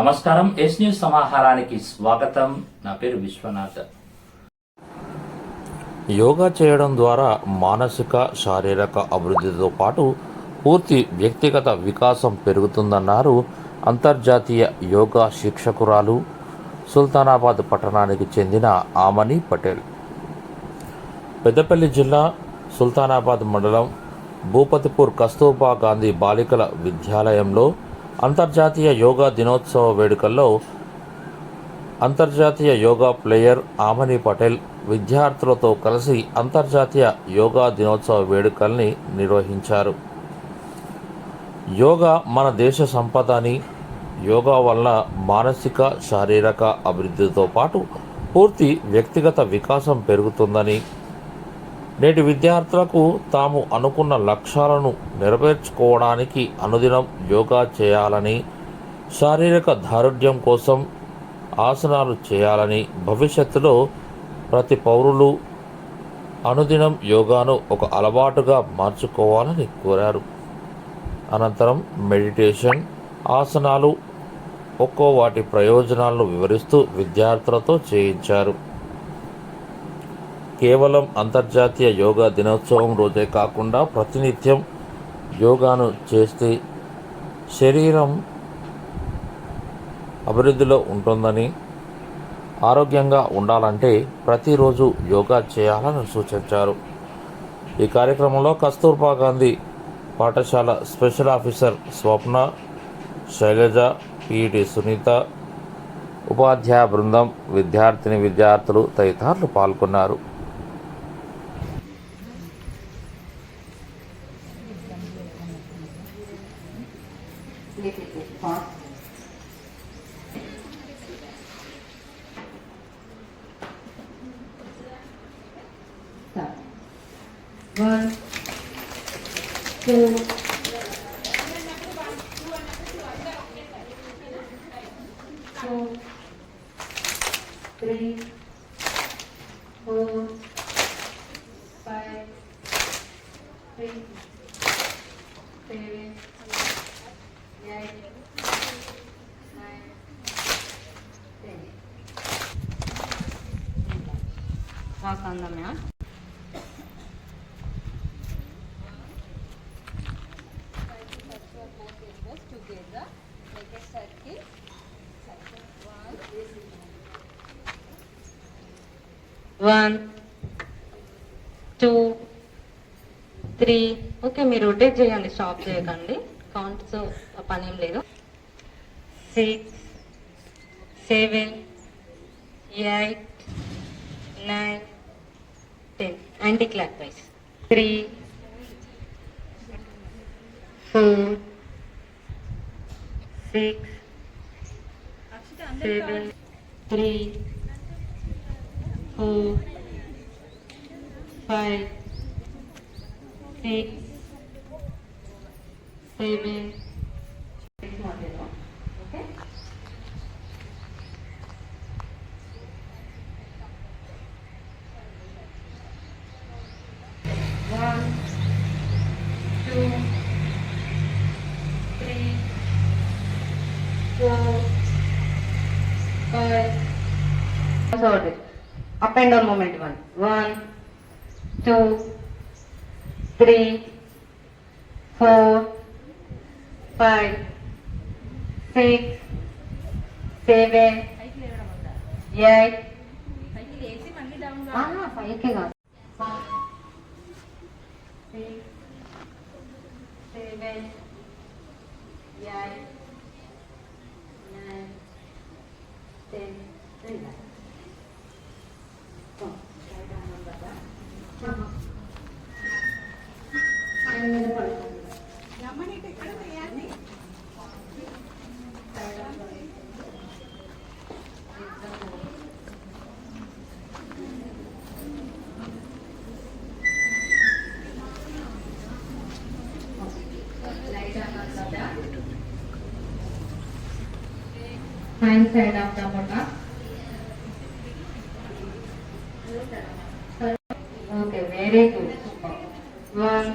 నమస్కారం. Yes news సమాహారానికి స్వాగతం. నా పేరు విశ్వనాథ్. యోగా చేయడం ద్వారా మానసిక శారీరక అభివృద్ధితో పాటు పూర్తి వ్యక్తిగత వికాసం పెరుగుతుందన్నారు అంతర్జాతీయ యోగా శిక్షకురాలు సుల్తానాబాద్ పట్టణానికి చెందిన ఆమని పటేల్. పెద్దపల్లి జిల్లా సుల్తానాబాద్ మండలం భూపతిపూర్ కస్తూర్బా గాంధీ బాలికల విద్యాలయంలో అంతర్జాతీయ యోగా దినోత్సవ వేడుకల్లో అంతర్జాతీయ యోగా ప్లేయర్ ఆమని పటేల్ విద్యార్థులతో కలిసి అంతర్జాతీయ యోగా దినోత్సవ వేడుకల్ని నిర్వహించారు. యోగా మన దేశ సంపద అని, యోగా వల్ల మానసిక శారీరక అభివృద్ధితో పాటు పూర్తి వ్యక్తిగత వికాసం పెరుగుతుందని, నేటి విద్యార్థులకు తాము అనుకున్న లక్ష్యాలను నెరవేర్చుకోవడానికి అనుదినం యోగా చేయాలని, శారీరక దారుఢ్యం కోసం ఆసనాలు చేయాలని, భవిష్యత్తులో ప్రతి పౌరులు అనుదినం యోగాను ఒక అలవాటుగా మార్చుకోవాలని కోరారు. అనంతరం మెడిటేషన్, ఆసనాలు ఒక్కో వాటి ప్రయోజనాలను వివరిస్తూ విద్యార్థులతో చేయించారు. కేవలం అంతర్జాతీయ యోగా దినోత్సవం రోజే కాకుండా ప్రతినిత్యం యోగాను చేస్తే శరీరం అభివృద్ధిలో ఉంటుందని, ఆరోగ్యంగా ఉండాలంటే ప్రతిరోజు యోగా చేయాలని సూచించారు. ఈ కార్యక్రమంలో కస్తూర్బా గాంధీ పాఠశాల స్పెషల్ ఆఫీసర్ స్వప్న, శైలజ, పిఈటి సునీత, ఉపాధ్యాయ బృందం, విద్యార్థులు తదితరులు పాల్గొన్నారు. One, two, four, three, 4, 5, 6, 7, 8, 9, 10. Walk on the mat. Together, make a circle. 1, 2, 3. Okay, మీరు రొటేట్ చేయండి, స్టాప్ చేయకండి. కౌంట్స్ పనేం లేదు. 6, 7, 8, 9, 10. Anti clock wise. 3, 4, 6, 7, 3, 4, 5, 6, 7. Okay. 1, 2, 3, 4, 5. Sorry. Up and down movement. 1, 2, 3, 4, 5, 6, 7, 8. 5 के కాదు. 6, 7, 8, 9, 10. Hand side of the bottom. Okay, very good. 1,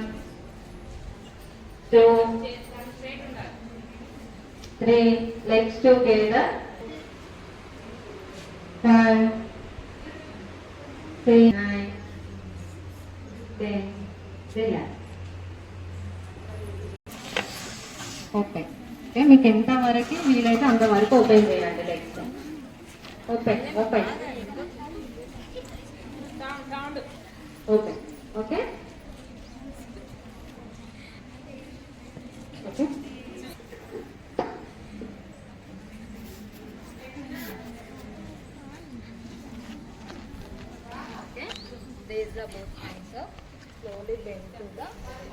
2, 3. Legs together. 5, 6, 9, 10. Relax. Open. Okay, మీకు ఎంత వరకు వీలైతే అంతవరకు ఓపెన్ చేయండి legs. Open open open. Okay okay. Raise the both hands up. Slowly bend to the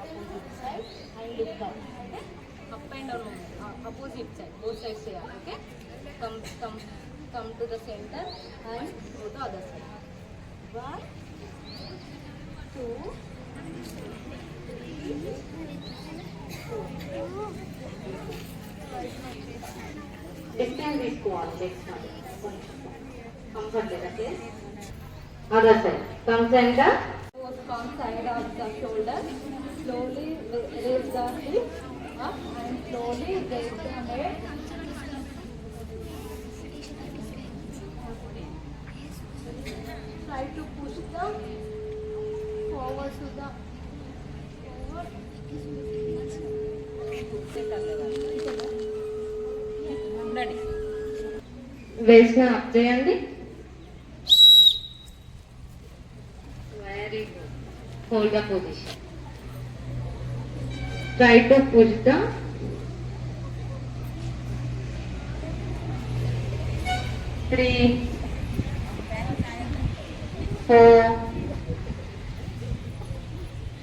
opposite side and look up. Okay? Up and down movement. Opposite side. Both sides here. Okay? Come to the center and go to other side. 1, 2, 3, 4. Distance తీసుకోవాలి. Legs comfort లేదా other side. Come center. Both palm side of the shoulder. Slowly raise the hip up and slowly raise the head. Try to push the forward to the forward. Ready. Waist ని up చేయండి. Very good. Hold the position. Try to push the three, 4,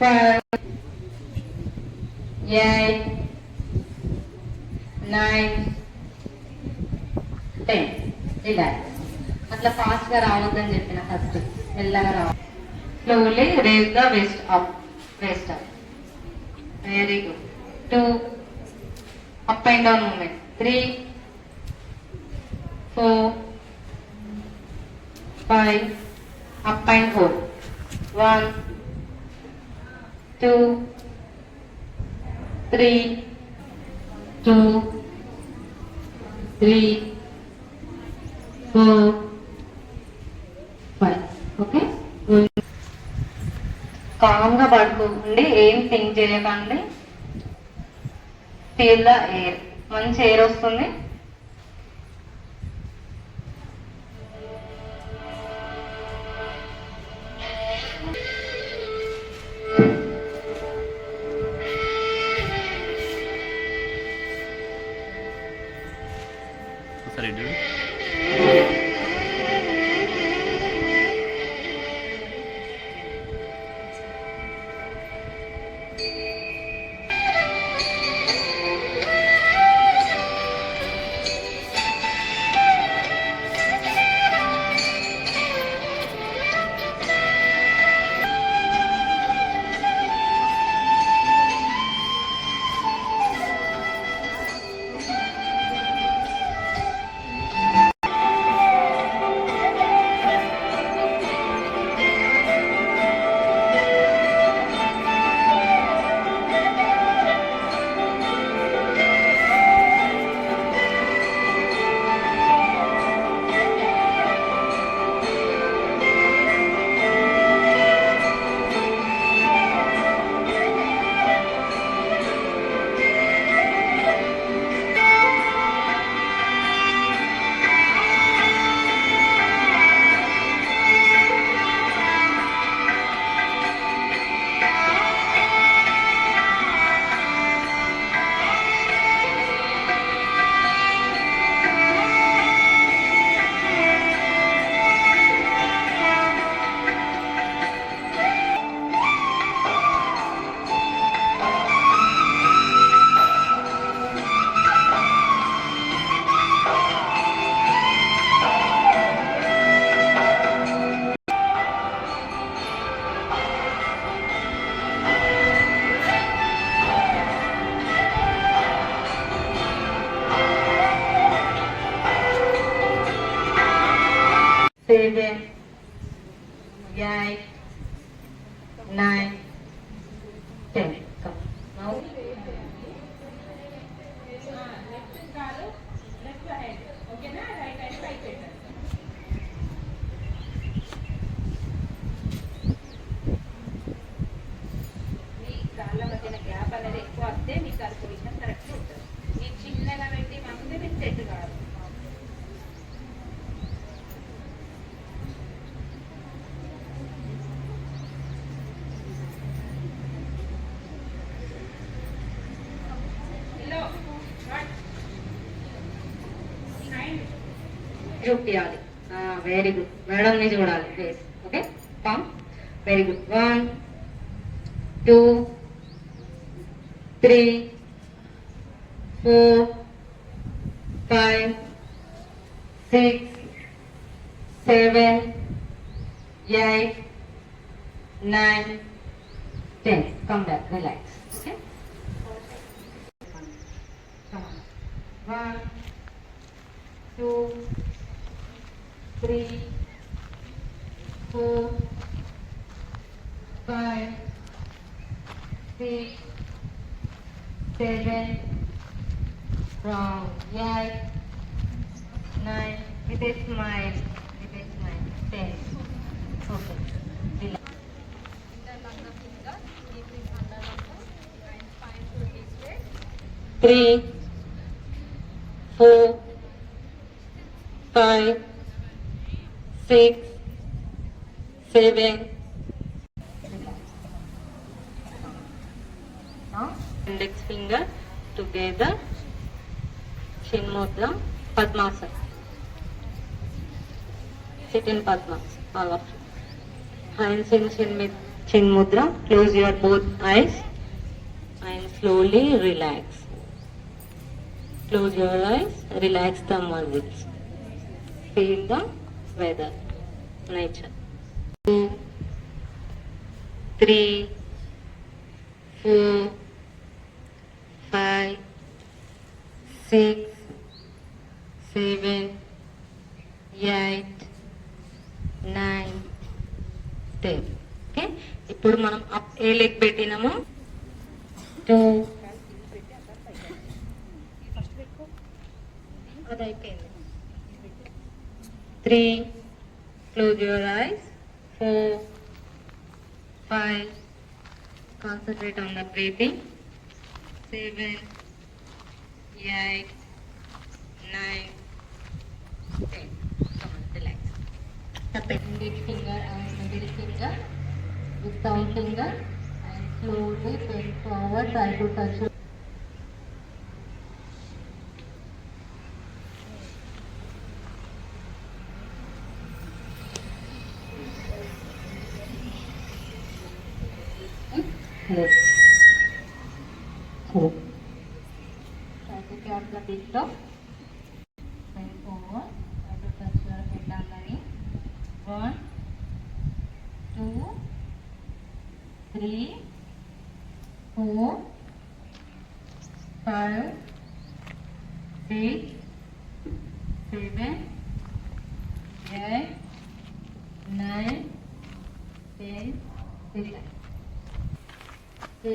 5, 8, 9, 10. Relax. అట్లా fast గా రావద్దని చెప్పిన first మెల్లగా రావాలి. Slowly raise the waist up. Very good. 2, up and down movement. 3, 4, 5, up and hold. 1, 2, 3, 2, 3, 4, 5. Okay? కామ్గా పడుకోండి, ఏం థింక్ చేయకండి. Feel the air. మంచి ఎయిర్ వస్తుంది. Seven, 8, 9, 10. Come. Now. చూపించాలి. Very good. మేడంని చూడాలి face. Okay, palm. Very good. 1 2 3 4 5 6 7 8 9 10. Come back, relax. Okay. Come on. 1 2 3 4 5 6 7 from 8 9 with a smile, 10. Okay. Relax. Interlock the finger, keep it under the foot and spine to this way. 3 4 5 6 7. Now index finger together, chin mudra, Padmasana. Sit in Padmasana, all of you. Hands in chin mudra. Close your both eyes and slowly relax. Close your eyes, relax the muscles. Feel the weather, nature. 2 3 4 5 6 7 8 9 10. Okay, ఇప్పుడు మనం up ఏ leg పెట్టినాము. 2 అది అయిపోయింది. 3 close your eyes. 4 5 concentrate on the breathing. 7 8 9 10. Come on, relax. The index finger and middle finger with thumb finger and slowly bend forward, try to touch your hello. Try to catch the big toe. Bend forward. Try to touch your head on the knee. 1 2 3 4 5 6 7 8 9 10. Relax. 6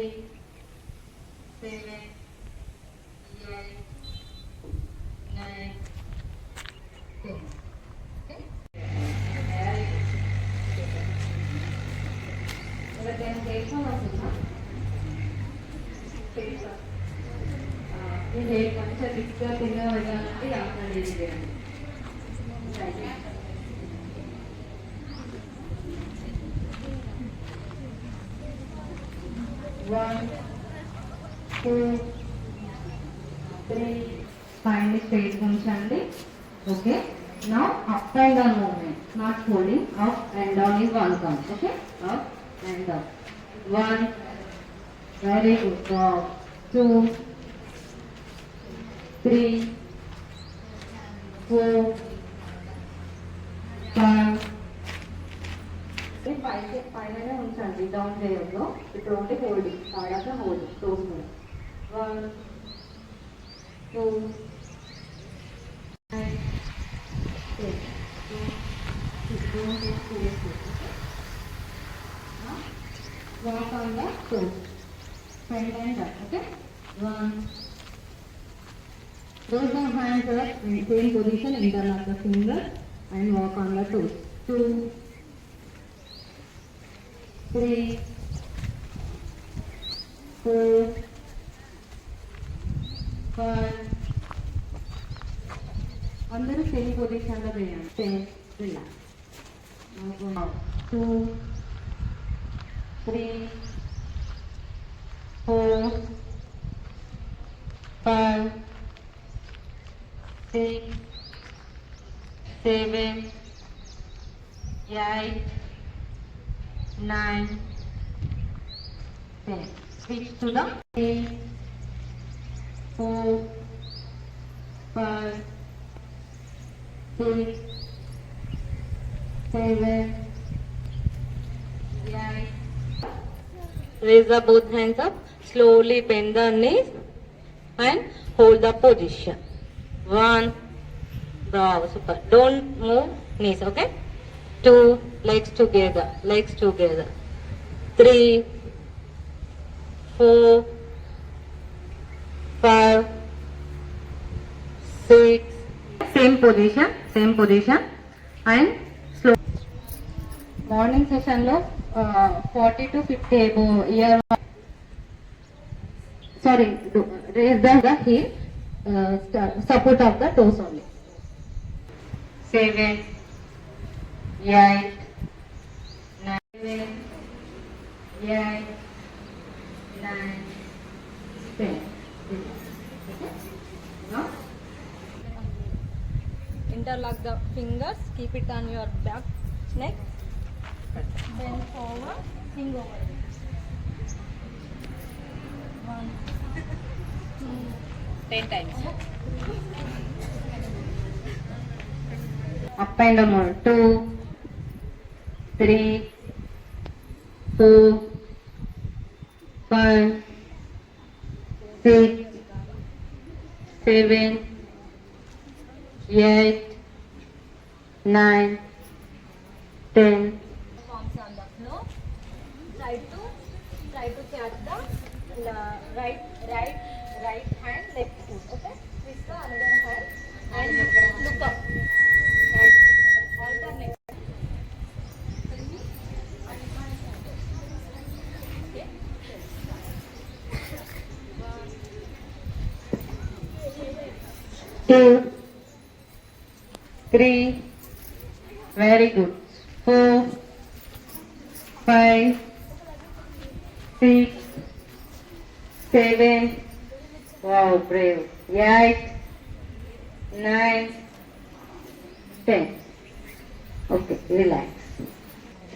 7 8 9 10. Okay. ఎవరికైనా చేసాం అవుతుందా? చేసా. ఇది మంచిగా దిగ్గా తిన్నా వెళ్ళాలంటే ఆసనాలు చేయండి. One, 2, 3. Finally straight ఉంచండి. Okay. Now up and down movement. Not holding. Up and down is one count. Okay. Up and down. 1. Very good. Wow. 2, 3, 4, 5. పైన ఉంచండి, డౌన్ చేయొద్దు. ఇప్పుడు ఒకటి holding, కాడాక holding, close. 1 2 walk on the toes, front and back. Okay. 1. Raise the hands up in same position, interlock the finger and walk on the toes. 2 3 4 5. అందరూ same పొజిషన్లో చేయండి. 10. Relax. 2 3 4 5 6 7, 8, 9, 10. Switch to the 3, 4, 5, 6, 7, 8. Raise the both hands up. Slowly bend the knees and hold the position. 1. Bravo, super. Don't move knees, okay? 2. Legs together. Legs together. 3, 4, 5, 6. Same position and slow. Morning session lo 40 to 50 above year. Sorry, raise the heel, support of the toes only. 7, 8, 9, 8, 9, 10. Now, Interlock the fingers, keep it on your back neck. Bend forward, swing over. 1, 2, 10 times. up and down. 2, 3, 4, 5, 6, 7, 8, 9, 10. Palms on the floor. Try to catch the right hand, left foot. Okay. Twist the another hand and look up. Alternate. Okay. 2, 3, very good. 4, 5, 6, 7, wow, brave. 8, 9, 10. Okay, relax.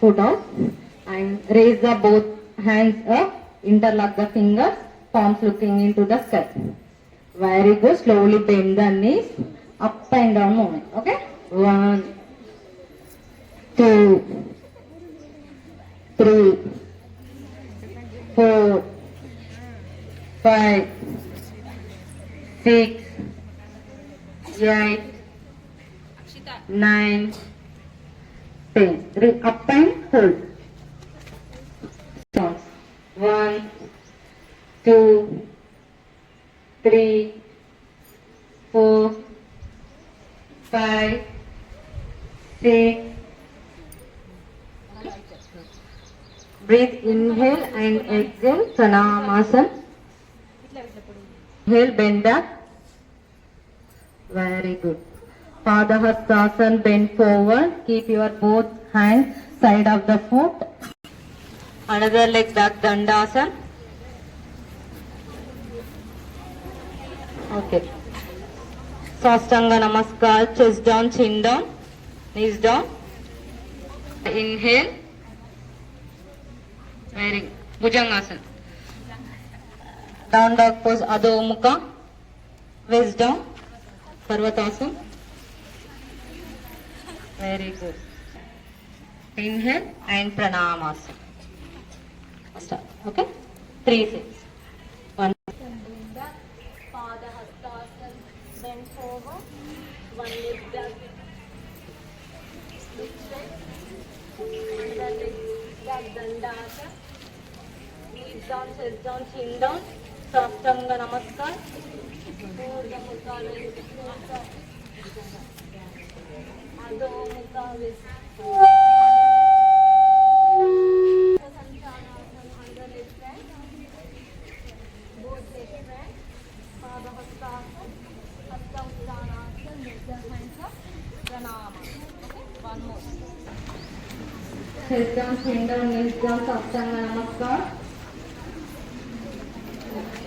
Put down and raise the both hands up. Interlock the fingers, palms looking into the sky. Very good. Slowly bend the knees, up and down movement. Okay. 1, 2, 3, 4, 5, 6, 8, 9, 10. Bring up and hold. Stops. 1, 2, 3, 4, 5, 6. Breathe, inhale and exhale, Pranamasana. Inhale, bend back. Very good. Padahastasana, bend forward. Keep your both hands side of the foot. Another leg back, Dandasana. Okay. Sastanga Namaskar, chest down, chin down, knees down. Inhale. Very good. Bhujangasana. Down dog pose, Adho Mukha. Waist down. Parvatasana. Very good. Inhale and Pranamasana. Start. Okay? 3 sets. 1. Bring back. Padahastasana. Bend forward. One leg back. Look straight. Another leg back. Dandasana. Knees down, chest down, chin down. Sastanga Namaskar. Purva Mukha. Adho Mukha. Under leg bend. Both legs bend. Padahastasana. Hastam Pranasana. Lift the hands up. Pranama. Okay. One more. Chest down, chin down, knees down, Sastanga Namaskar.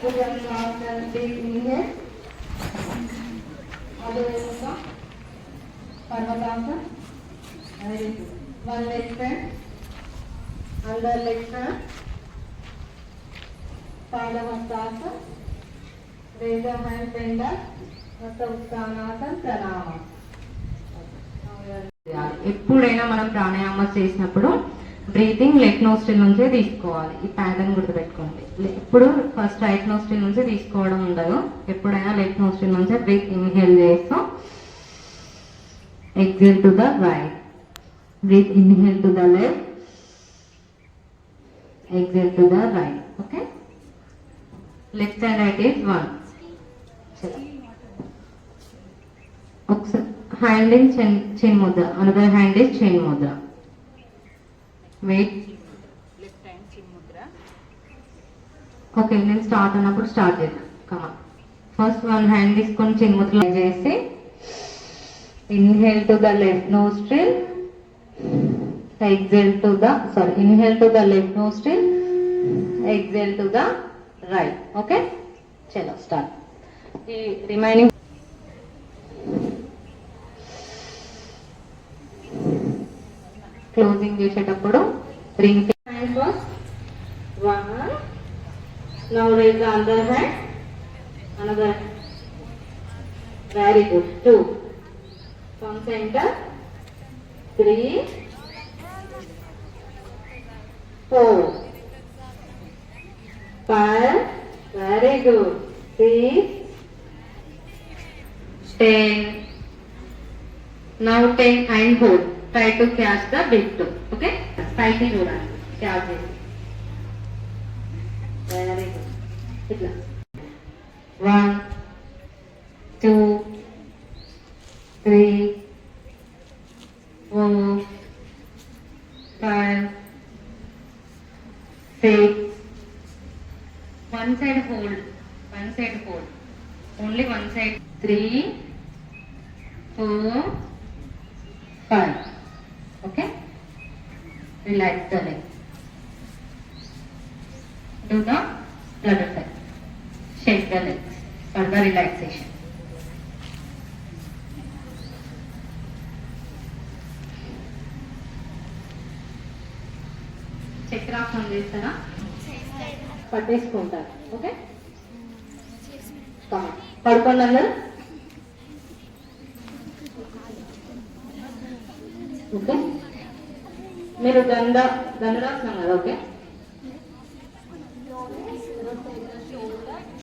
Bhujangasana, deep inhale. Adho Mukha. Parvatasana. Very good. One leg bend. Under leg bend. Padahastasana. Raise your hand, bend up. Uttanasana, pranama. ఎప్పుడైనా మనం ప్రాణాయామం చేసినప్పుడు breathing left nostril నుంచే తీసుకోవాలి. ఈ pattern గుర్తుపెట్టుకోండి. ఎప్పుడు first right nostril నుంచే తీసుకోవడం ఉండదు. ఎప్పుడైనా లెఫ్ట్ నోస్ట్రిల్ నుంచే బ్రీత్ ఇన్హేల్ చేస్తాం. Exhale to the right. Breath inhale to the left. Exhale to the right. Okay, left and right is one. ఒకసారి hand in chin mudra, another hand is chin mudra. Wait, left hand chin mudra. okay, నేను start అన్నప్పుడు start చేద్దాం. Come on. First one hand తీసుకొని chin mudra చేసి inhale to the left nostril, exhale to the inhale to the left nostril, exhale to the right. Okay, చలో start. ఈ remaining closing చేసేటప్పుడు ring hand first. One. Now raise the other hand. Another. Very good. Two. From centre. 3 4 5. Very good. 6 10. Now 10 and hold. Try to catch the big toe. Okay? Spicy చూడండి. Catch it. Very good. ఇట్లా 1 2 3 4 5 6. One side hold. One side hold. Only one side. 3 4 5. Okay, relax the leg. Do the flutter side. Shake the legs for the relaxation. చక్రాసనం చేస్తారా? పట్టేసుకుంటారు. Okay, పడుకోండి అందరు. Okay, మీరు దండాసనం కదా. Okay,